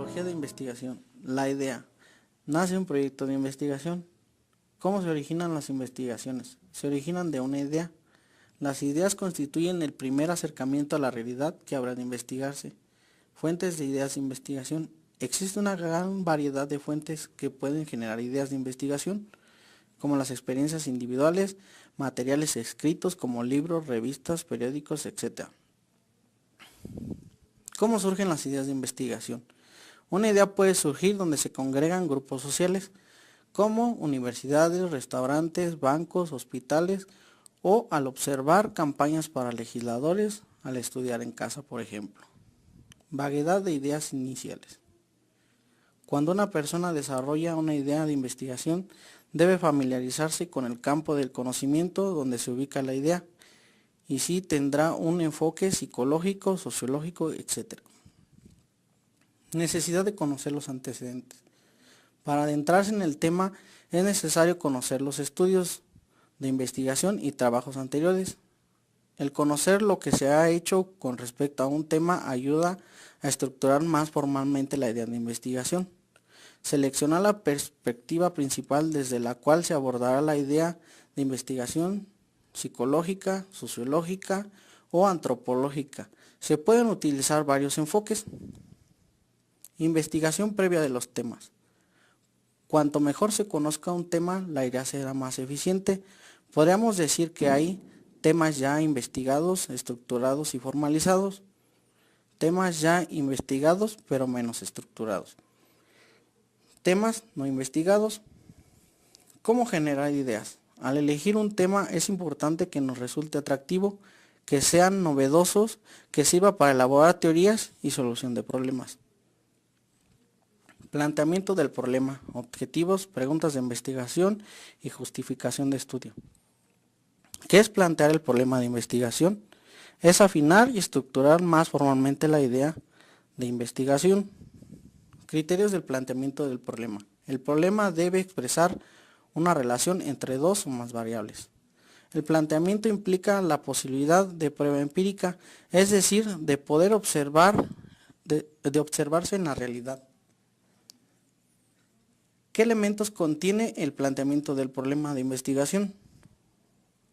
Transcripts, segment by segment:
Metodología de investigación. La idea. Nace un proyecto de investigación. ¿Cómo se originan las investigaciones? Se originan de una idea. Las ideas constituyen el primer acercamiento a la realidad que habrá de investigarse. Fuentes de ideas de investigación. Existe una gran variedad de fuentes que pueden generar ideas de investigación, como las experiencias individuales, materiales escritos como libros, revistas, periódicos, etc. ¿Cómo surgen las ideas de investigación? Una idea puede surgir donde se congregan grupos sociales, como universidades, restaurantes, bancos, hospitales, o al observar campañas para legisladores, al estudiar en casa, por ejemplo. Vaguedad de ideas iniciales. Cuando una persona desarrolla una idea de investigación, debe familiarizarse con el campo del conocimiento donde se ubica la idea, y sí tendrá un enfoque psicológico, sociológico, etc. Necesidad de conocer los antecedentes. Para adentrarse en el tema es necesario conocer los estudios de investigación y trabajos anteriores. El conocer lo que se ha hecho con respecto a un tema ayuda a estructurar más formalmente la idea de investigación. Seleccionar la perspectiva principal desde la cual se abordará la idea de investigación, psicológica, sociológica o antropológica. Se pueden utilizar varios enfoques. Investigación previa de los temas. Cuanto mejor se conozca un tema, la idea será más eficiente. Podríamos decir que hay temas ya investigados, estructurados y formalizados. Temas ya investigados, pero menos estructurados. Temas no investigados. ¿Cómo generar ideas? Al elegir un tema es importante que nos resulte atractivo, que sean novedosos, que sirva para elaborar teorías y solución de problemas. Planteamiento del problema, objetivos, preguntas de investigación y justificación de estudio. ¿Qué es plantear el problema de investigación? Es afinar y estructurar más formalmente la idea de investigación. Criterios del planteamiento del problema. El problema debe expresar una relación entre dos o más variables. El planteamiento implica la posibilidad de prueba empírica, es decir, de poder observar, de observarse en la realidad. ¿Qué elementos contiene el planteamiento del problema de investigación?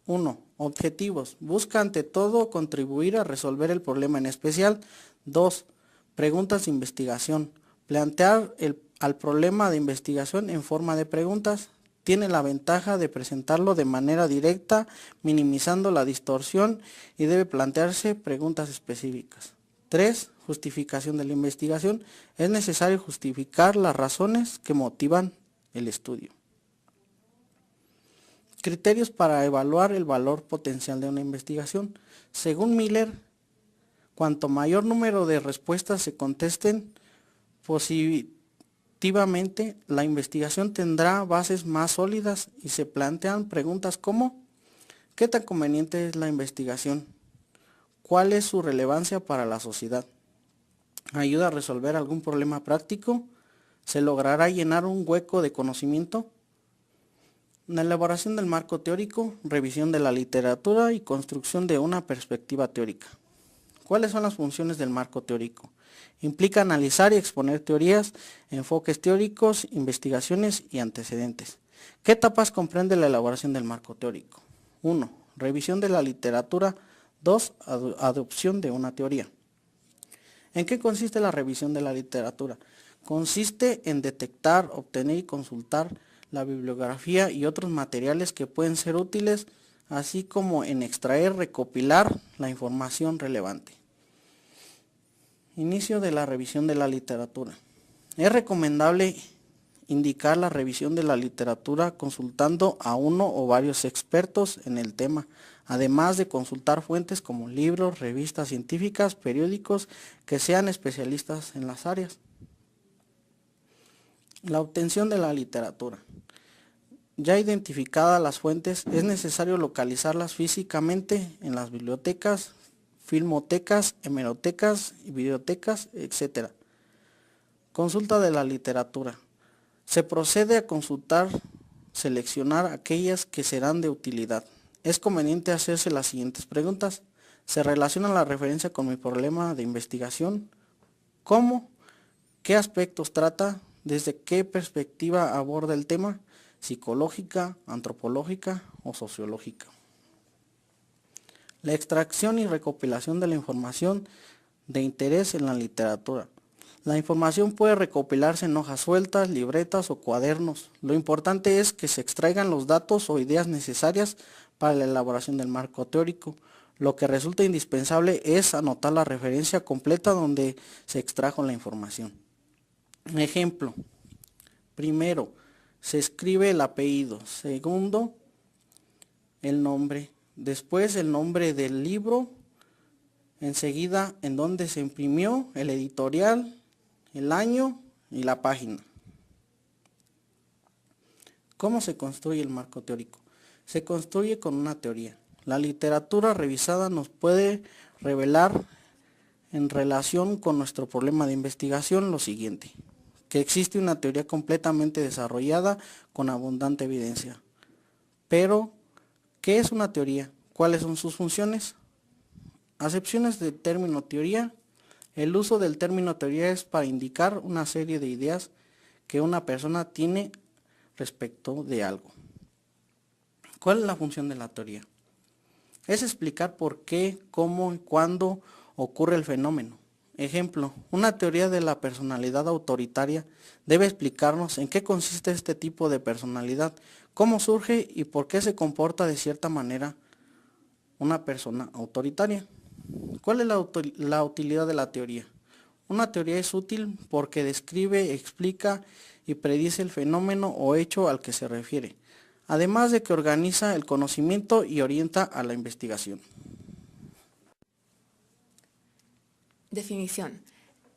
1. Objetivos. Busca ante todo contribuir a resolver el problema en especial. 2. Preguntas de investigación. Plantear al problema de investigación en forma de preguntas tiene la ventaja de presentarlo de manera directa, minimizando la distorsión, y debe plantearse preguntas específicas. 3. Justificación de la investigación. Es necesario justificar las razones que motivan el estudio. Criterios para evaluar el valor potencial de una investigación. Según Miller, cuanto mayor número de respuestas se contesten positivamente, la investigación tendrá bases más sólidas y se plantean preguntas como: ¿qué tan conveniente es la investigación? ¿Cuál es su relevancia para la sociedad? ¿Ayuda a resolver algún problema práctico? ¿Se logrará llenar un hueco de conocimiento? La elaboración del marco teórico, revisión de la literatura y construcción de una perspectiva teórica. ¿Cuáles son las funciones del marco teórico? Implica analizar y exponer teorías, enfoques teóricos, investigaciones y antecedentes. ¿Qué etapas comprende la elaboración del marco teórico? 1. Revisión de la literatura. 2. Adopción de una teoría. ¿En qué consiste la revisión de la literatura? Consiste en detectar, obtener y consultar la bibliografía y otros materiales que pueden ser útiles, así como en extraer, recopilar la información relevante. Inicio de la revisión de la literatura. Es recomendable indicar la revisión de la literatura consultando a uno o varios expertos en el tema, además de consultar fuentes como libros, revistas científicas, periódicos que sean especialistas en las áreas. La obtención de la literatura. Ya identificadas las fuentes, es necesario localizarlas físicamente en las bibliotecas, filmotecas, hemerotecas, videotecas, etc. Consulta de la literatura. Se procede a consultar, seleccionar aquellas que serán de utilidad. Es conveniente hacerse las siguientes preguntas. ¿Se relaciona la referencia con mi problema de investigación? ¿Cómo? ¿Qué aspectos trata? ¿Desde qué perspectiva aborda el tema? ¿Psicológica, antropológica o sociológica? La extracción y recopilación de la información de interés en la literatura. La información puede recopilarse en hojas sueltas, libretas o cuadernos. Lo importante es que se extraigan los datos o ideas necesarias para la elaboración del marco teórico. Lo que resulta indispensable es anotar la referencia completa donde se extrajo la información. Ejemplo. Primero, se escribe el apellido. Segundo, el nombre. Después, el nombre del libro. Enseguida, en dónde se imprimió, el editorial, el año y la página. ¿Cómo se construye el marco teórico? Se construye con una teoría. La literatura revisada nos puede revelar en relación con nuestro problema de investigación lo siguiente: que existe una teoría completamente desarrollada con abundante evidencia. Pero, ¿qué es una teoría? ¿Cuáles son sus funciones? Acepciones del término teoría. El uso del término teoría es para indicar una serie de ideas que una persona tiene respecto de algo. ¿Cuál es la función de la teoría? Es explicar por qué, cómo y cuándo ocurre el fenómeno. Ejemplo, una teoría de la personalidad autoritaria debe explicarnos en qué consiste este tipo de personalidad, cómo surge y por qué se comporta de cierta manera una persona autoritaria. ¿Cuál es la utilidad de la teoría? Una teoría es útil porque describe, explica y predice el fenómeno o hecho al que se refiere, además de que organiza el conocimiento y orienta a la investigación. Definición.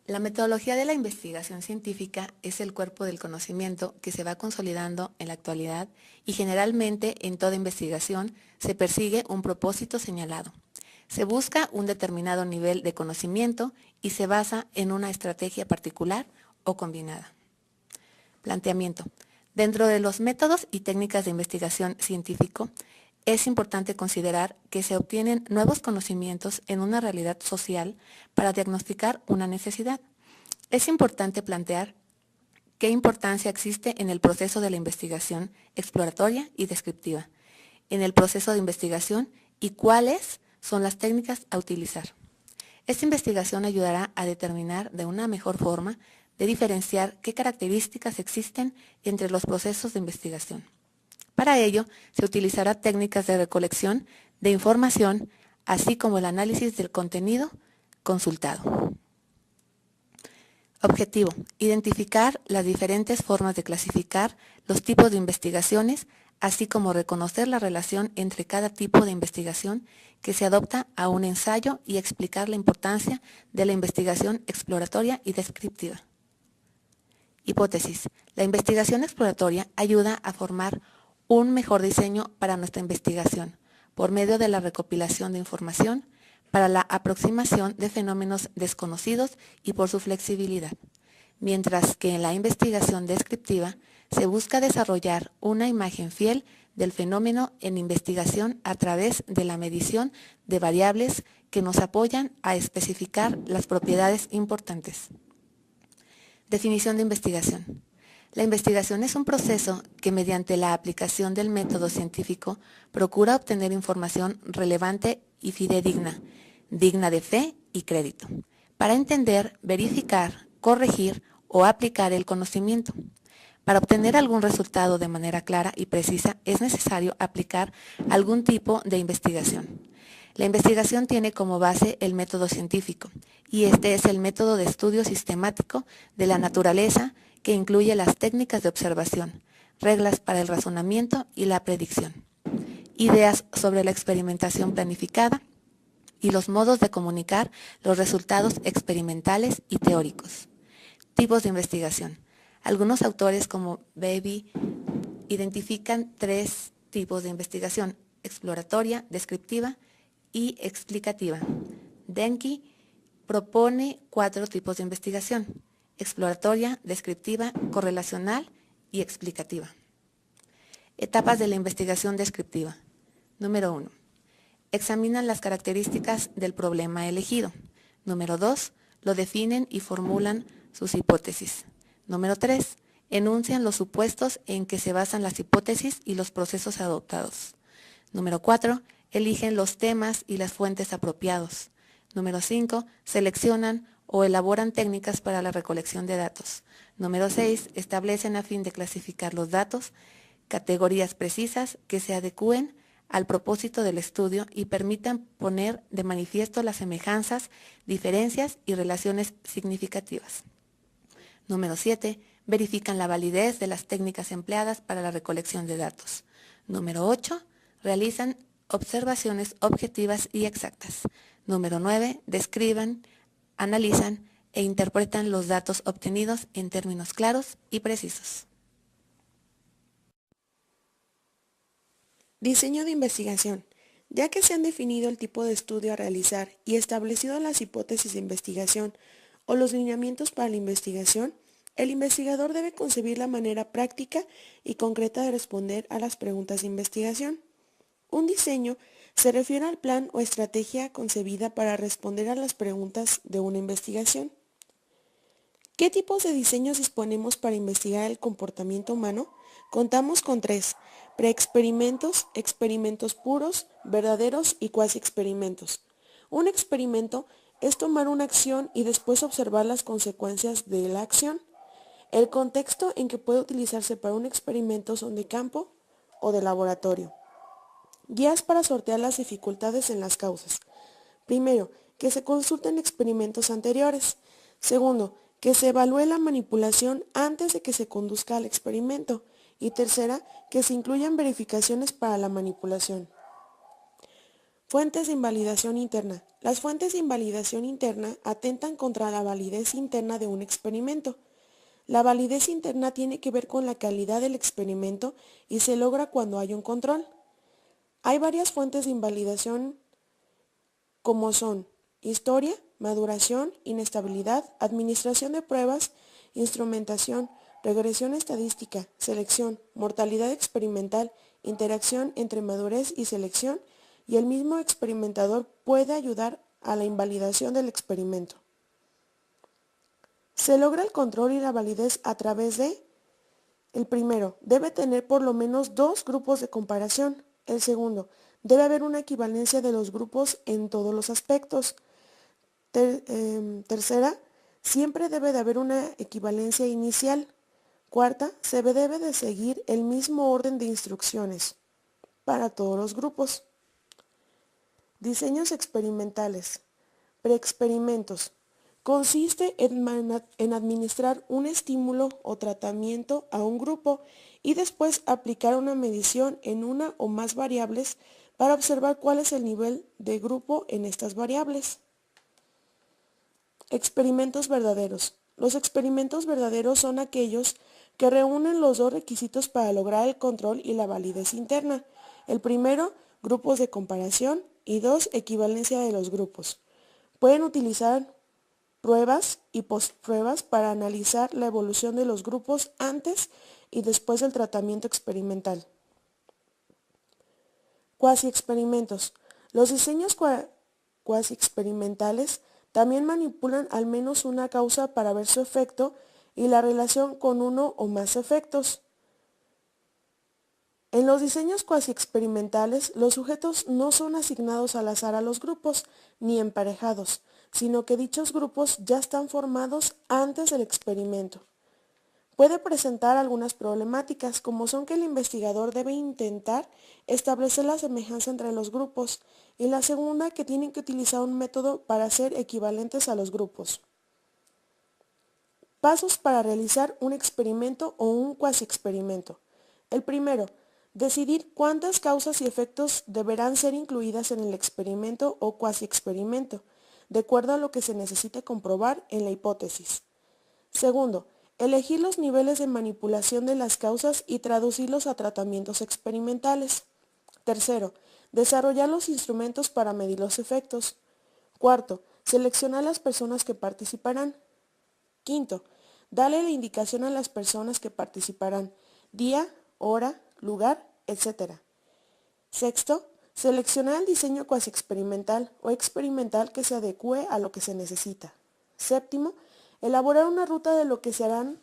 La metodología de la investigación científica es el cuerpo del conocimiento que se va consolidando en la actualidad y generalmente en toda investigación se persigue un propósito señalado. Se busca un determinado nivel de conocimiento y se basa en una estrategia particular o combinada. Planteamiento. Dentro de los métodos y técnicas de investigación científico, es importante considerar que se obtienen nuevos conocimientos en una realidad social para diagnosticar una necesidad. Es importante plantear qué importancia existe en el proceso de la investigación exploratoria y descriptiva, en el proceso de investigación y cuáles son las técnicas a utilizar. Esta investigación ayudará a determinar de una mejor forma de diferenciar qué características existen entre los procesos de investigación. Para ello, se utilizará técnicas de recolección de información, así como el análisis del contenido consultado. Objetivo: identificar las diferentes formas de clasificar los tipos de investigaciones, así como reconocer la relación entre cada tipo de investigación que se adopta a un ensayo y explicar la importancia de la investigación exploratoria y descriptiva. Hipótesis: la investigación exploratoria ayuda a formar un mejor diseño para nuestra investigación por medio de la recopilación de información para la aproximación de fenómenos desconocidos y por su flexibilidad, mientras que en la investigación descriptiva se busca desarrollar una imagen fiel del fenómeno en investigación a través de la medición de variables que nos apoyan a especificar las propiedades importantes. Definición de investigación. La investigación es un proceso que mediante la aplicación del método científico procura obtener información relevante y fidedigna, digna de fe y crédito, para entender, verificar, corregir o aplicar el conocimiento. Para obtener algún resultado de manera clara y precisa es necesario aplicar algún tipo de investigación. La investigación tiene como base el método científico, y este es el método de estudio sistemático de la naturaleza que incluye las técnicas de observación, reglas para el razonamiento y la predicción, ideas sobre la experimentación planificada y los modos de comunicar los resultados experimentales y teóricos. Tipos de investigación. Algunos autores, como Beebe, identifican 3 tipos de investigación: exploratoria, descriptiva y explicativa. Denke propone 4 tipos de investigación: exploratoria, descriptiva, correlacional y explicativa. Etapas de la investigación descriptiva. Número 1. Examinan las características del problema elegido. Número 2. Lo definen y formulan sus hipótesis. Número 3. Enuncian los supuestos en que se basan las hipótesis y los procesos adoptados. Número 4. Eligen los temas y las fuentes apropiados. Número 5. Seleccionan o elaboran técnicas para la recolección de datos. Número 6. Establecen a fin de clasificar los datos categorías precisas que se adecúen al propósito del estudio y permitan poner de manifiesto las semejanzas, diferencias y relaciones significativas. Número 7. Verifican la validez de las técnicas empleadas para la recolección de datos. Número 8. Realizan observaciones objetivas y exactas. Número 9. Describen, analizan e interpretan los datos obtenidos en términos claros y precisos. Diseño de investigación. Ya que se han definido el tipo de estudio a realizar y establecido las hipótesis de investigación o los lineamientos para la investigación, el investigador debe concebir la manera práctica y concreta de responder a las preguntas de investigación. Un diseño se refiere al plan o estrategia concebida para responder a las preguntas de una investigación. ¿Qué tipos de diseños disponemos para investigar el comportamiento humano? Contamos con 3: preexperimentos, experimentos puros, verdaderos y cuasi experimentos. Un experimento es tomar una acción y después observar las consecuencias de la acción. El contexto en que puede utilizarse para un experimento son de campo o de laboratorio. Guías para sortear las dificultades en las causas. Primero, que se consulten experimentos anteriores. Segundo, que se evalúe la manipulación antes de que se conduzca al experimento. Y tercera, que se incluyan verificaciones para la manipulación. Fuentes de invalidación interna. Las fuentes de invalidación interna atentan contra la validez interna de un experimento. La validez interna tiene que ver con la calidad del experimento y se logra cuando hay un control. Hay varias fuentes de invalidación como son historia, maduración, inestabilidad, administración de pruebas, instrumentación, regresión estadística, selección, mortalidad experimental, interacción entre madurez y selección, y el mismo experimentador puede ayudar a la invalidación del experimento. Se logra el control y la validez a través de: el primero, debe tener por lo menos 2 grupos de comparación. El segundo, debe haber una equivalencia de los grupos en todos los aspectos. Tercera, siempre debe de haber una equivalencia inicial. Cuarta, se debe de seguir el mismo orden de instrucciones para todos los grupos. Diseños experimentales. Preexperimentos. Consiste en administrar un estímulo o tratamiento a un grupo y después aplicar una medición en una o más variables para observar cuál es el nivel de grupo en estas variables. Experimentos verdaderos. Los experimentos verdaderos son aquellos que reúnen los 2 requisitos para lograr el control y la validez interna. El primero, grupos de comparación, y 2, equivalencia de los grupos. Pueden utilizar pruebas y postpruebas para analizar la evolución de los grupos antes y después del tratamiento experimental. Cuasi experimentos. Los diseños cuasi experimentales también manipulan al menos una causa para ver su efecto y la relación con uno o más efectos. En los diseños cuasi experimentales, los sujetos no son asignados al azar a los grupos, ni emparejados, sino que dichos grupos ya están formados antes del experimento. Puede presentar algunas problemáticas, como son que el investigador debe intentar establecer la semejanza entre los grupos, y la segunda, que tienen que utilizar un método para ser equivalentes a los grupos. Pasos para realizar un experimento o un cuasi experimento. El primero, decidir cuántas causas y efectos deberán ser incluidas en el experimento o cuasi experimento, de acuerdo a lo que se necesite comprobar en la hipótesis. Segundo, elegir los niveles de manipulación de las causas y traducirlos a tratamientos experimentales. Tercero, desarrollar los instrumentos para medir los efectos. Cuarto, seleccionar las personas que participarán. Quinto, darle la indicación a las personas que participarán, día, hora, lugar, etc. Sexto, seleccionar el diseño cuasi experimental o experimental que se adecue a lo que se necesita. Séptimo, Elaborar una ruta de lo que serán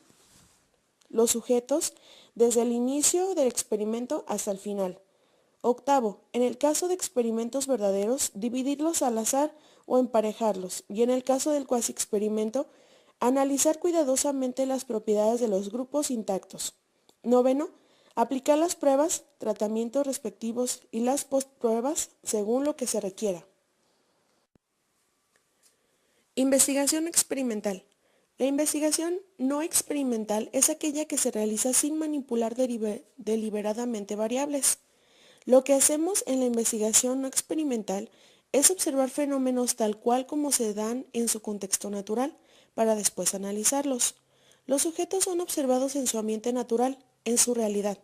los sujetos desde el inicio del experimento hasta el final. Octavo, en el caso de experimentos verdaderos, dividirlos al azar o emparejarlos, y en el caso del cuasi experimento, analizar cuidadosamente las propiedades de los grupos intactos. Noveno, aplicar las pruebas, tratamientos respectivos y las postpruebas según lo que se requiera. Investigación experimental. La investigación no experimental es aquella que se realiza sin manipular deliberadamente variables. Lo que hacemos en la investigación no experimental es observar fenómenos tal cual como se dan en su contexto natural, para después analizarlos. Los sujetos son observados en su ambiente natural, en su realidad.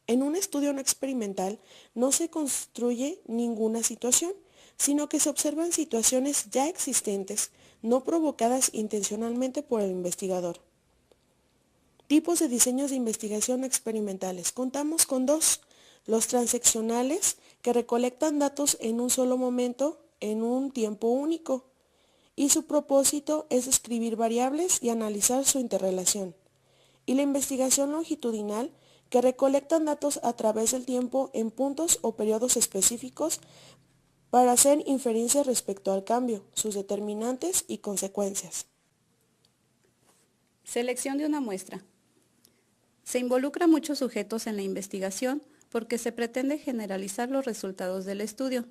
En un estudio no experimental no se construye ninguna situación, sino que se observan situaciones ya existentes, no provocadas intencionalmente por el investigador. Tipos de diseños de investigación experimentales. Contamos con dos: los transaccionales, que recolectan datos en un solo momento, en un tiempo único, y su propósito es describir variables y analizar su interrelación. Y la investigación longitudinal, que recolectan datos a través del tiempo en puntos o periodos específicos para hacer inferencias respecto al cambio, sus determinantes y consecuencias. Selección de una muestra. Se involucra a muchos sujetos en la investigación porque se pretende generalizar los resultados del estudio,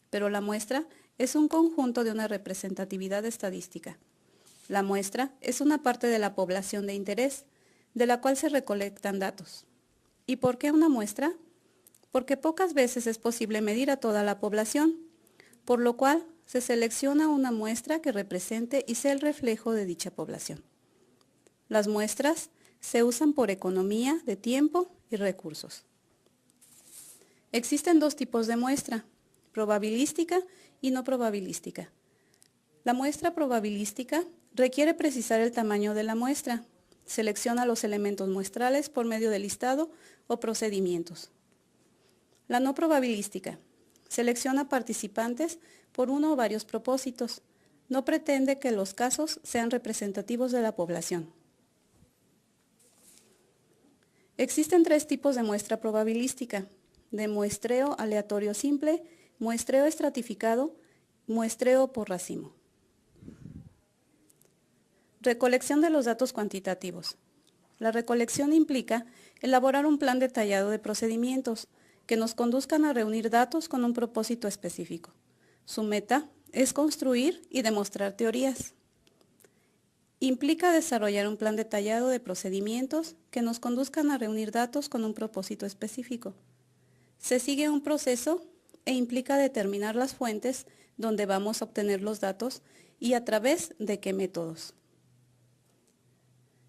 pero la muestra es un conjunto de una representatividad estadística. La muestra es una parte de la población de interés, de la cual se recolectan datos. ¿Y por qué una muestra? Porque pocas veces es posible medir a toda la población, por lo cual se selecciona una muestra que represente y sea el reflejo de dicha población. Las muestras se usan por economía de tiempo y recursos. Existen dos tipos de muestra: probabilística y no probabilística. La muestra probabilística requiere precisar el tamaño de la muestra. Selecciona los elementos muestrales por medio de listado o procedimientos. La no probabilística selecciona participantes por uno o varios propósitos. No pretende que los casos sean representativos de la población. Existen tres tipos de muestra probabilística: de muestreo aleatorio simple, muestreo estratificado, muestreo por racimo. Recolección de los datos cuantitativos. La recolección implica elaborar un plan detallado de procedimientos que nos conduzcan a reunir datos con un propósito específico. Su meta es construir y demostrar teorías. Implica desarrollar un plan detallado de procedimientos que nos conduzcan a reunir datos con un propósito específico. Se sigue un proceso e implica determinar las fuentes donde vamos a obtener los datos y a través de qué métodos.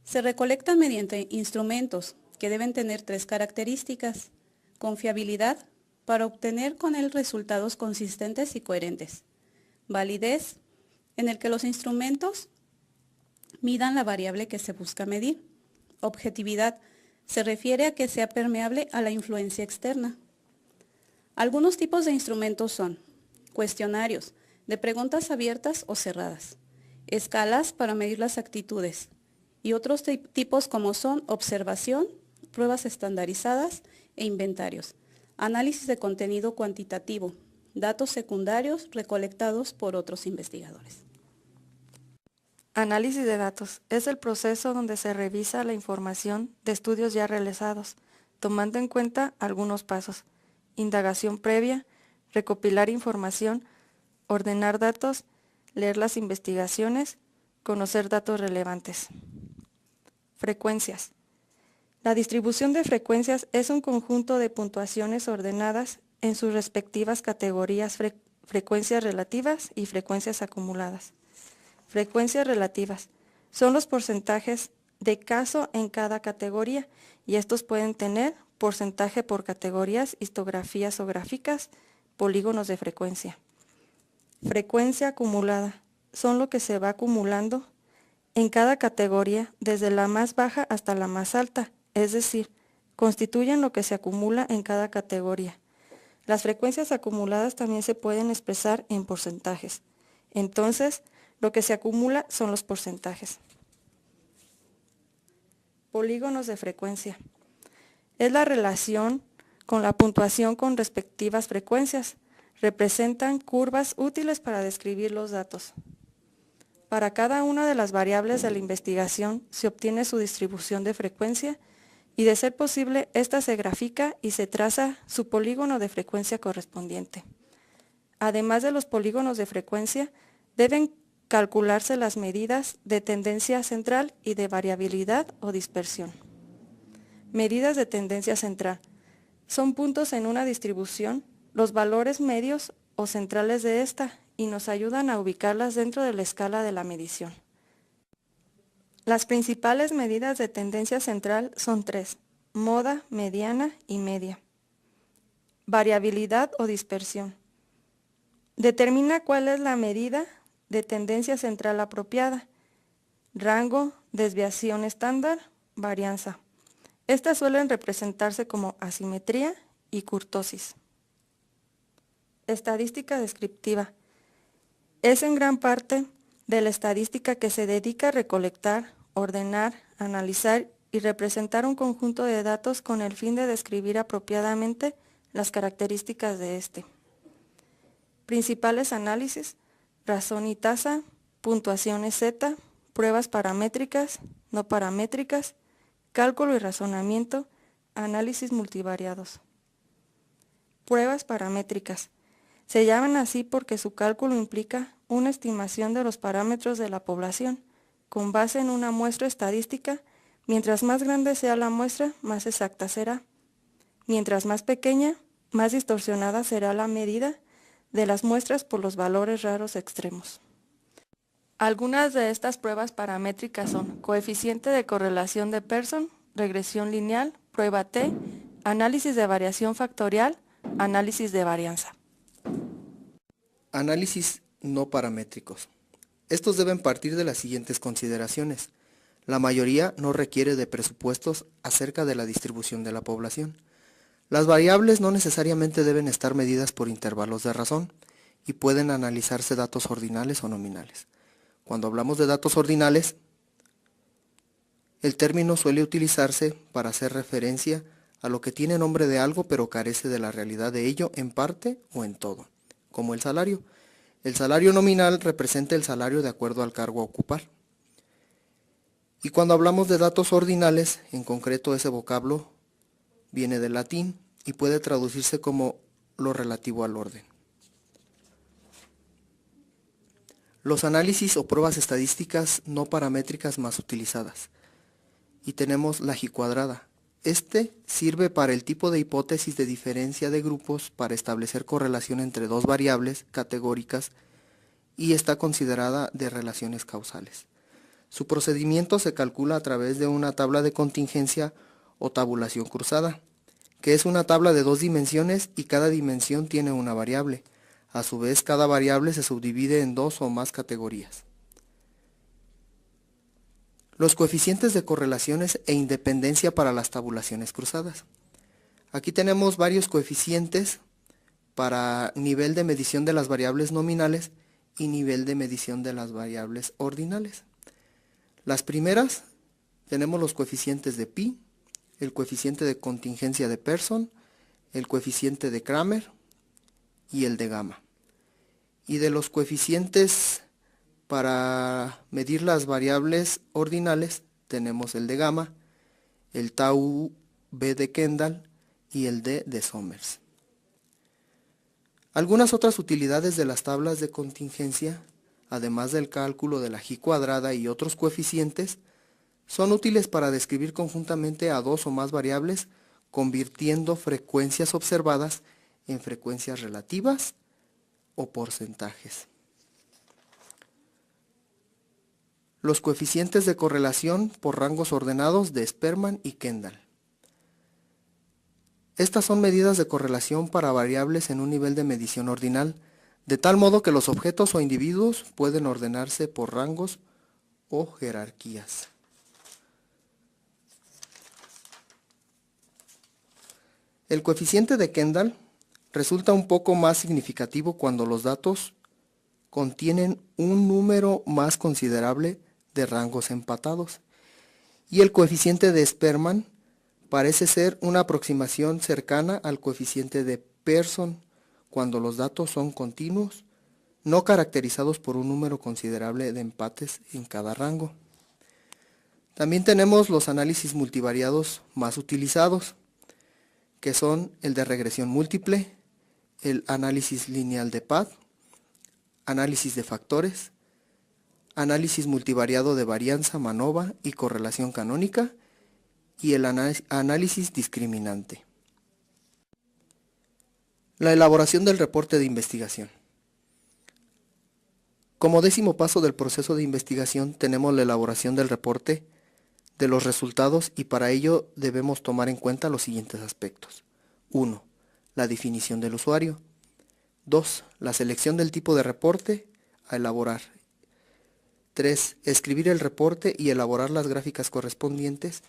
Se recolectan mediante instrumentos que deben tener tres características: confiabilidad, para obtener con él resultados consistentes y coherentes; validez, en el que los instrumentos midan la variable que se busca medir; objetividad, se refiere a que sea permeable a la influencia externa. Algunos tipos de instrumentos son: cuestionarios, de preguntas abiertas o cerradas; escalas para medir las actitudes; y otros tipos como son observación, pruebas estandarizadas e inventarios; análisis de contenido cuantitativo, datos secundarios recolectados por otros investigadores. Análisis de datos es el proceso donde se revisa la información de estudios ya realizados, tomando en cuenta algunos pasos: indagación previa, recopilar información, ordenar datos, leer las investigaciones, conocer datos relevantes. Frecuencias. La distribución de frecuencias es un conjunto de puntuaciones ordenadas en sus respectivas categorías: frecuencias relativas y frecuencias acumuladas. Frecuencias relativas son los porcentajes de caso en cada categoría, y estos pueden tener porcentaje por categorías, histografías o gráficas, polígonos de frecuencia. Frecuencia acumulada son lo que se va acumulando en cada categoría desde la más baja hasta la más alta, es decir, constituyen lo que se acumula en cada categoría. Las frecuencias acumuladas también se pueden expresar en porcentajes. Entonces, lo que se acumula son los porcentajes. Polígonos de frecuencia. Es la relación con la puntuación con respectivas frecuencias. Representan curvas útiles para describir los datos. Para cada una de las variables de la investigación se obtiene su distribución de frecuencia y, de ser posible, esta se grafica y se traza su polígono de frecuencia correspondiente. Además de los polígonos de frecuencia, deben calcularse las medidas de tendencia central y de variabilidad o dispersión. Medidas de tendencia central. Son puntos en una distribución, los valores medios o centrales de esta, y nos ayudan a ubicarlas dentro de la escala de la medición. Las principales medidas de tendencia central son tres: moda, mediana y media. Variabilidad o dispersión. Determina cuál es la medida de tendencia central apropiada. Rango, desviación estándar, varianza. Estas suelen representarse como asimetría y kurtosis. Estadística descriptiva. Es en gran parte de la estadística que se dedica a recolectar, ordenar, analizar y representar un conjunto de datos con el fin de describir apropiadamente las características de este. Principales análisis: razón y tasa, puntuaciones Z, pruebas paramétricas, no paramétricas, cálculo y razonamiento, análisis multivariados. Pruebas paramétricas. Se llaman así porque su cálculo implica una estimación de los parámetros de la población, con base en una muestra estadística. Mientras más grande sea la muestra, más exacta será. Mientras más pequeña, más distorsionada será la medida de las muestras por los valores raros extremos. Algunas de estas pruebas paramétricas son coeficiente de correlación de Pearson, regresión lineal, prueba T, análisis de variación factorial, análisis de varianza. Análisis no paramétricos. Estos deben partir de las siguientes consideraciones. La mayoría no requiere de presupuestos acerca de la distribución de la población. Las variables no necesariamente deben estar medidas por intervalos de razón y pueden analizarse datos ordinales o nominales. Cuando hablamos de datos ordinales, el término suele utilizarse para hacer referencia a lo que tiene nombre de algo pero carece de la realidad de ello en parte o en todo, como el salario. El salario nominal representa el salario de acuerdo al cargo a ocupar. Y cuando hablamos de datos ordinales, en concreto ese vocablo viene del latín y puede traducirse como lo relativo al orden. Los análisis o pruebas estadísticas no paramétricas más utilizadas. Y tenemos la J-cuadrada. Este sirve para el tipo de hipótesis de diferencia de grupos para establecer correlación entre dos variables categóricas y está considerada de relaciones causales. Su procedimiento se calcula a través de una tabla de contingencia o tabulación cruzada, que es una tabla de dos dimensiones y cada dimensión tiene una variable. A su vez, cada variable se subdivide en dos o más categorías. Los coeficientes de correlaciones e independencia para las tabulaciones cruzadas. Aquí tenemos varios coeficientes para nivel de medición de las variables nominales y nivel de medición de las variables ordinales. Las primeras tenemos los coeficientes de pi, el coeficiente de contingencia de Pearson, el coeficiente de Kramer y el de gamma. Y de los coeficientes para medir las variables ordinales tenemos el de gamma, el tau b de Kendall y el d de Somers. Algunas otras utilidades de las tablas de contingencia, además del cálculo de la J-cuadrada y otros coeficientes, son útiles para describir conjuntamente a dos o más variables, convirtiendo frecuencias observadas en frecuencias relativas o porcentajes. Los coeficientes de correlación por rangos ordenados de Sperman y Kendall. Estas son medidas de correlación para variables en un nivel de medición ordinal, de tal modo que los objetos o individuos pueden ordenarse por rangos o jerarquías. El coeficiente de Kendall resulta un poco más significativo cuando los datos contienen un número más considerable de rangos empatados Y el coeficiente de Spearman parece ser una aproximación cercana al coeficiente de Pearson cuando los datos son continuos, no caracterizados por un número considerable de empates en cada rango. También tenemos los análisis multivariados más utilizados, que son el de regresión múltiple, el análisis lineal de PAD, análisis de factores, análisis multivariado de varianza, MANOVA y correlación canónica, y el análisis discriminante. La elaboración del reporte de investigación. Como 10º paso del proceso de investigación tenemos la elaboración del reporte de los resultados y para ello debemos tomar en cuenta los siguientes aspectos. 1. La definición del usuario. 2. La selección del tipo de reporte a elaborar. 3. Escribir el reporte y elaborar las gráficas correspondientes.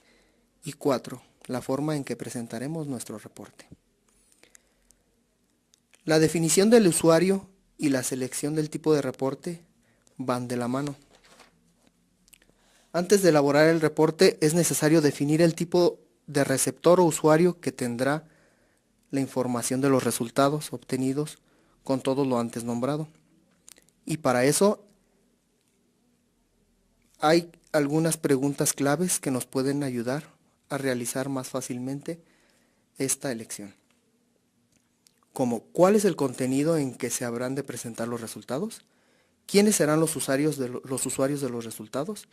Y 4. La forma en que presentaremos nuestro reporte. La definición del usuario y la selección del tipo de reporte van de la mano. Antes de elaborar el reporte es necesario definir el tipo de receptor o usuario que tendrá la información de los resultados obtenidos con todo lo antes nombrado. Y para eso hay algunas preguntas claves que nos pueden ayudar a realizar más fácilmente esta elección. Como, ¿cuál es el contenido en que se habrán de presentar los resultados? ¿Quiénes serán los usuarios de los resultados?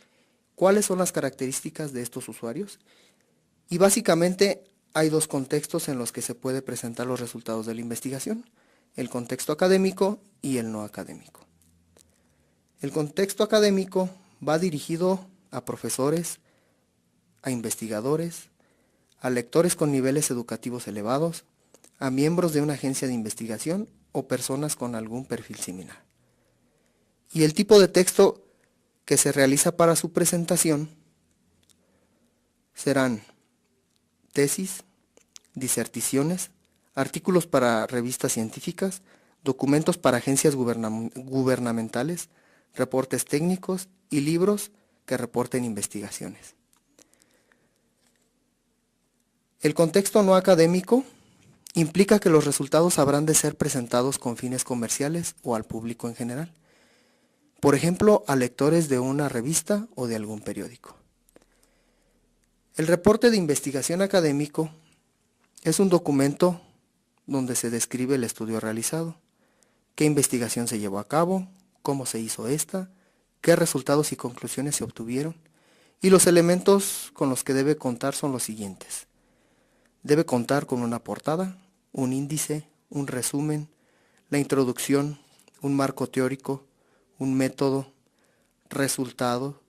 ¿Cuáles son las características de estos usuarios? Y básicamente hay dos contextos en los que se puede presentar los resultados de la investigación: el contexto académico y el no académico. El contexto académico va dirigido a profesores, a investigadores, a lectores con niveles educativos elevados, a miembros de una agencia de investigación o personas con algún perfil similar. Y el tipo de texto que se realiza para su presentación serán tesis, disertaciones, artículos para revistas científicas, documentos para agencias gubernamentales, reportes técnicos y libros que reporten investigaciones. El contexto no académico implica que los resultados habrán de ser presentados con fines comerciales o al público en general. Por ejemplo, a lectores de una revista o de algún periódico. El reporte de investigación académico es un documento donde se describe el estudio realizado, qué investigación se llevó a cabo, cómo se hizo esta, qué resultados y conclusiones se obtuvieron, y los elementos con los que debe contar son los siguientes. Debe contar con una portada, un índice, un resumen, la introducción, un marco teórico, un método, resultado,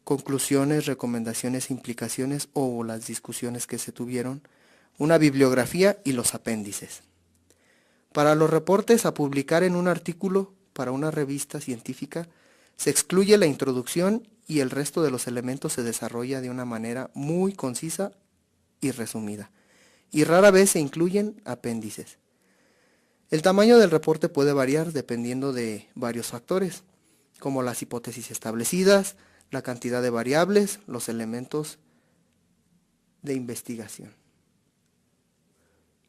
conclusiones, recomendaciones, implicaciones o las discusiones que se tuvieron, una bibliografía y los apéndices. Para los reportes a publicar en un artículo para una revista científica, se excluye la introducción y el resto de los elementos se desarrolla de una manera muy concisa y resumida, y rara vez se incluyen apéndices. El tamaño del reporte puede variar dependiendo de varios factores, como las hipótesis establecidas, la cantidad de variables, los elementos de investigación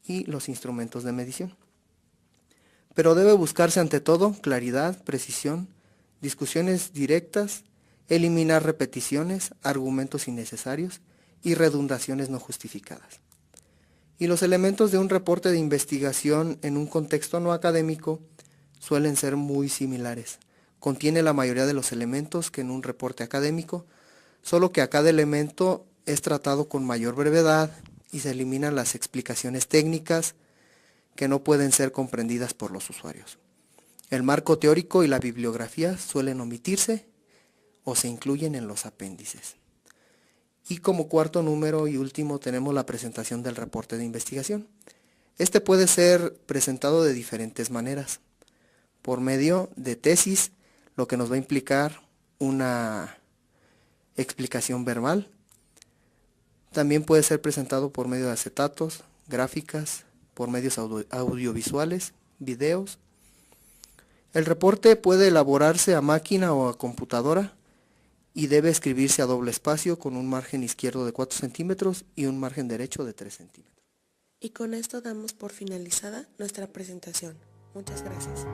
y los instrumentos de medición. Pero debe buscarse ante todo claridad, precisión, discusiones directas, eliminar repeticiones, argumentos innecesarios y redundaciones no justificadas. Y los elementos de un reporte de investigación en un contexto no académico suelen ser muy similares. Contiene la mayoría de los elementos que en un reporte académico, solo que a cada elemento es tratado con mayor brevedad y se eliminan las explicaciones técnicas que no pueden ser comprendidas por los usuarios. El marco teórico y la bibliografía suelen omitirse o se incluyen en los apéndices. Y como cuarto número y último tenemos la presentación del reporte de investigación. Este puede ser presentado de diferentes maneras. Por medio de tesis, lo que nos va a implicar una explicación verbal. También puede ser presentado por medio de acetatos, gráficas, por medios audiovisuales, videos. El reporte puede elaborarse a máquina o a computadora y debe escribirse a doble espacio con un margen izquierdo de 4 centímetros y un margen derecho de 3 centímetros. Y con esto damos por finalizada nuestra presentación. Muchas gracias.